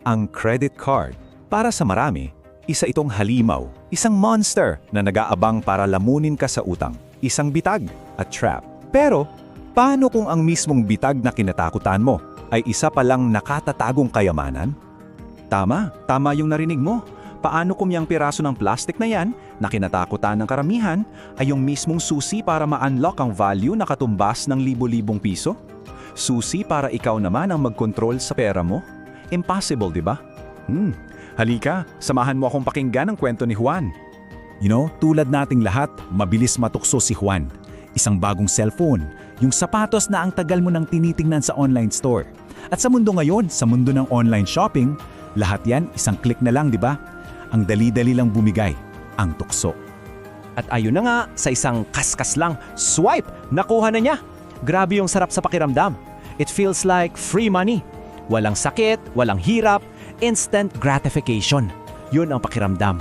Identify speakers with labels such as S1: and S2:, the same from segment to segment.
S1: Ang credit card, para sa marami, isa itong halimaw, isang monster na nag-aabang para lamunin ka sa utang, isang bitag at trap. Pero, paano kung ang mismong bitag na kinatakutan mo ay isa palang nakatatagong kayamanan? Tama yung narinig mo. Paano kung yung piraso ng plastic na yan, na kinatakutan ng karamihan, ay yung mismong susi para ma-unlock ang value na katumbas ng libo-libong piso? Susi para ikaw naman ang mag-control sa pera mo? Impossible, di ba? Halika, samahan mo akong pakinggan ang kwento ni Juan. Tulad nating lahat, mabilis matukso si Juan. Isang bagong cellphone, yung sapatos na ang tagal mo nang tinitingnan sa online store. At sa mundo ngayon, sa mundo ng online shopping, lahat yan isang click na lang, di ba? Ang dali-dali lang bumigay, ang tukso.
S2: At ayun na nga, sa isang kaskas lang, swipe, nakuha na niya. Grabe yung sarap sa pakiramdam. It feels like free money. Walang sakit, walang hirap, instant gratification. Yun ang pakiramdam.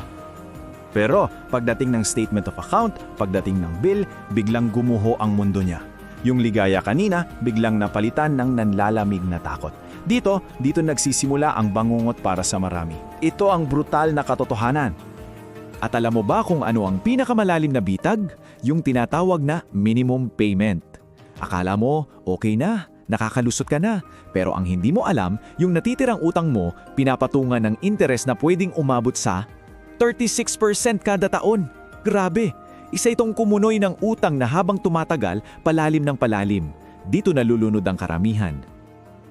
S1: Pero pagdating ng statement of account, pagdating ng bill, biglang gumuho ang mundo niya. Yung ligaya kanina, biglang napalitan ng nanlalamig na takot. Dito nagsisimula ang bangungot para sa marami. Ito ang brutal na katotohanan. At alam mo ba kung ano ang pinakamalalim na bitag? Yung tinatawag na minimum payment. Akala mo, okay na, nakakalusot ka na. Pero ang hindi mo alam, yung natitirang utang mo, pinapatungan ng interes na pwedeng umabot sa 36% kada taon. Grabe! Isa itong kumunoy ng utang na habang tumatagal, palalim ng palalim. Dito nalulunod ang karamihan.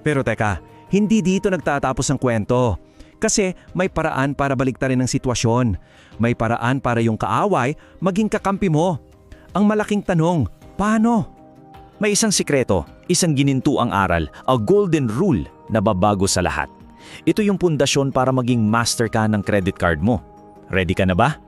S2: Pero teka, hindi dito nagtatapos ang kwento. Kasi may paraan para baliktarin ang sitwasyon. May paraan para yung kaaway maging kakampi mo. Ang malaking tanong, paano? May isang sikreto, isang ginintuang aral, a golden rule na babago sa lahat. Ito yung pundasyon para maging master ka ng credit card mo. Ready ka na ba?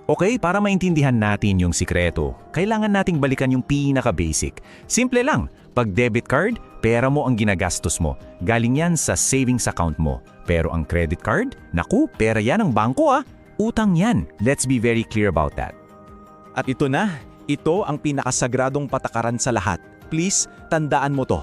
S2: Okay, para maintindihan natin yung sikreto, kailangan nating balikan yung pinaka-basic. Simple lang, pag debit card, pera mo ang ginagastos mo. Galing yan sa savings account mo. Pero ang credit card, naku, pera yan ng bangko ah. Utang yan. Let's be very clear about that.
S1: At ito ang pinakasagradong patakaran sa lahat. Please, tandaan mo to.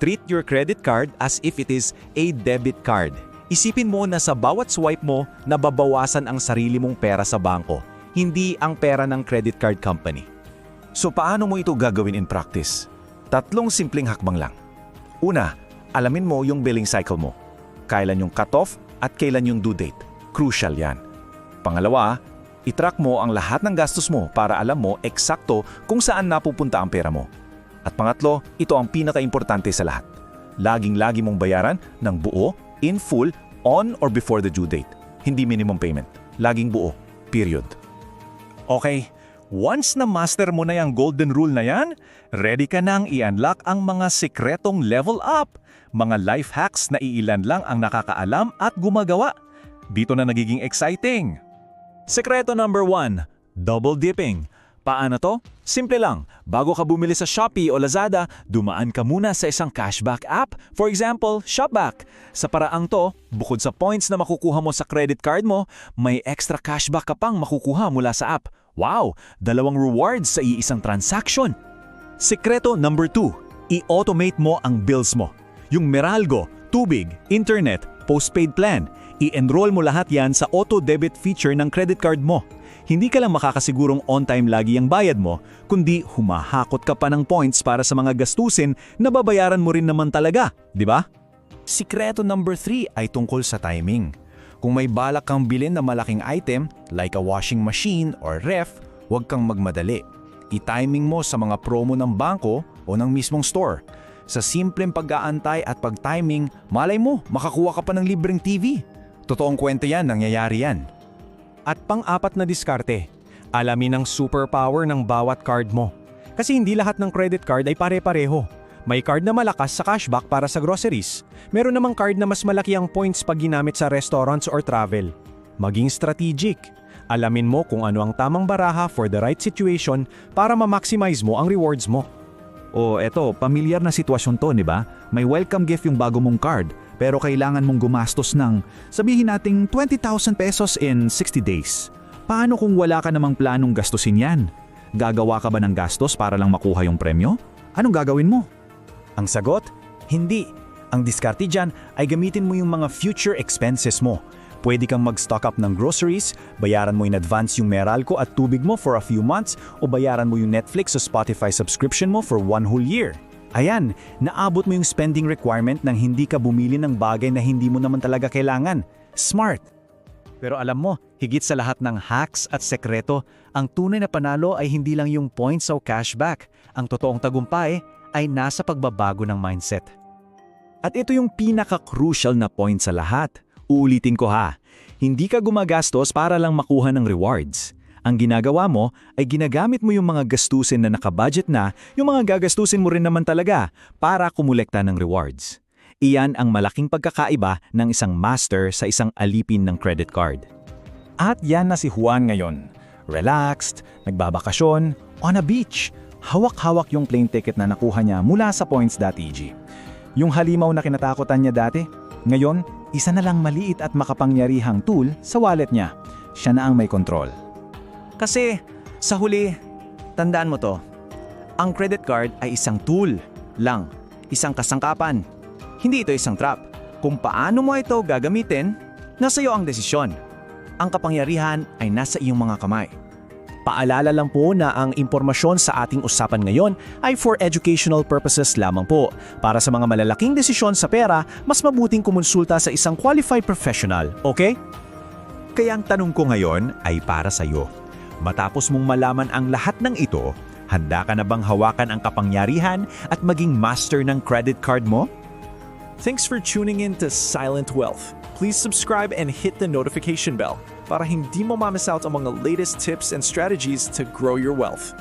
S1: Treat your credit card as if it is a debit card. Isipin mo na sa bawat swipe mo, nababawasan ang sarili mong pera sa bangko, hindi ang pera ng credit card company. So paano mo ito gagawin in practice? 3 simpleng hakbang lang. Una, alamin mo yung billing cycle mo. Kailan yung cutoff at kailan yung due date. Crucial yan. Pangalawa, itrack mo ang lahat ng gastos mo para alam mo eksakto kung saan napupunta ang pera mo. At pangatlo, ito ang pinaka-importante sa lahat. Laging-lagi mong bayaran ng buo, in full, on or before the due date. Hindi minimum payment. Laging buo. Period. Okay, once na master mo na yung golden rule na yan, ready ka nang i-unlock ang mga sikretong level up. Mga life hacks na iilan lang ang nakakaalam at gumagawa. Dito na nagiging exciting. Sekreto number 1, double dipping. Paano to? Simple lang. Bago ka bumili sa Shopee o Lazada, dumaan ka muna sa isang cashback app. For example, Shopback. Sa paraang to, bukod sa points na makukuha mo sa credit card mo, may extra cashback ka pang makukuha mula sa app. Wow! 2 rewards sa iisang transaction. Sekreto number 2, i-automate mo ang bills mo. Yung Meralgo, tubig, internet, postpaid plan, i-enroll mo lahat yan sa auto-debit feature ng credit card mo. Hindi ka lang makakasigurong on-time lagi ang bayad mo, kundi humahakot ka pa ng points para sa mga gastusin na babayaran mo rin naman talaga, di ba? Sikreto number 3 ay tungkol sa timing. Kung may balak kang bilhin na malaking item, like a washing machine or ref, huwag kang magmadali. I-timing mo sa mga promo ng bangko o ng mismong store. Sa simpleng pag-aantay at pag-timing, malay mo, makakuha ka pa ng libreng TV. Totoong kwento yan, nangyayari yan. At pang-apat na diskarte, alamin ang superpower ng bawat card mo. Kasi hindi lahat ng credit card ay pare-pareho. May card na malakas sa cashback para sa groceries. Meron namang card na mas malaki ang points pag ginamit sa restaurants or travel. Maging strategic. Alamin mo kung ano ang tamang baraha for the right situation para ma-maximize mo ang rewards mo. O eto, pamilyar na sitwasyon to, di ba? May welcome gift yung bago mong card, pero kailangan mong gumastos ng, sabihin nating 20,000 pesos in 60 days. Paano kung wala ka namang planong gastusin yan? Gagawa ka ba ng gastos para lang makuha yung premyo? Anong gagawin mo? Ang sagot? Hindi.
S3: Ang diskarte dyan ay gamitin mo yung mga future expenses mo. Pwede kang mag-stock up ng groceries, bayaran mo in advance yung Meralco at tubig mo for a few months, o bayaran mo yung Netflix o Spotify subscription mo for 1 whole year. Ayan, naabot mo yung spending requirement nang hindi ka bumili ng bagay na hindi mo naman talaga kailangan. Smart!
S1: Pero alam mo, higit sa lahat ng hacks at sekreto, ang tunay na panalo ay hindi lang yung points o cashback. Ang totoong tagumpay ay nasa pagbabago ng mindset.
S3: At ito yung pinaka-crucial na point sa lahat. Uulitin ko ha, hindi ka gumagastos para lang makuha ng rewards. Ang ginagawa mo ay ginagamit mo yung mga gastusin na nakabudget na, yung mga gagastusin mo rin naman talaga para kumulekta ng rewards. Iyan ang malaking pagkakaiba ng isang master sa isang alipin ng credit card. At yan na si Juan ngayon. Relaxed, nagbabakasyon, on a beach. Hawak-hawak yung plane ticket na nakuha niya mula sa points.eg. Yung halimaw na kinatakutan niya dati, ngayon, isa na lang maliit at makapangyarihang tool sa wallet niya. Siya na ang may control.
S2: Kasi, sa huli, tandaan mo to, ang credit card ay isang tool lang, isang kasangkapan. Hindi ito isang trap. Kung paano mo ito gagamitin, nasa iyo ang desisyon. Ang kapangyarihan ay nasa iyong mga kamay.
S4: Paalala lang po na ang impormasyon sa ating usapan ngayon ay for educational purposes lamang po. Para sa mga malalaking desisyon sa pera, mas mabuting kumonsulta sa isang qualified professional, okay?
S1: Kaya ang tanong ko ngayon ay para sa iyo. Matapos mong malaman ang lahat ng ito, handa ka na bang hawakan ang kapangyarihan at maging master ng credit card mo?
S4: Thanks for tuning in to Silent Wealth. Please subscribe and hit the notification bell para hindi mo ma-miss out ang mga latest tips and strategies to grow your wealth.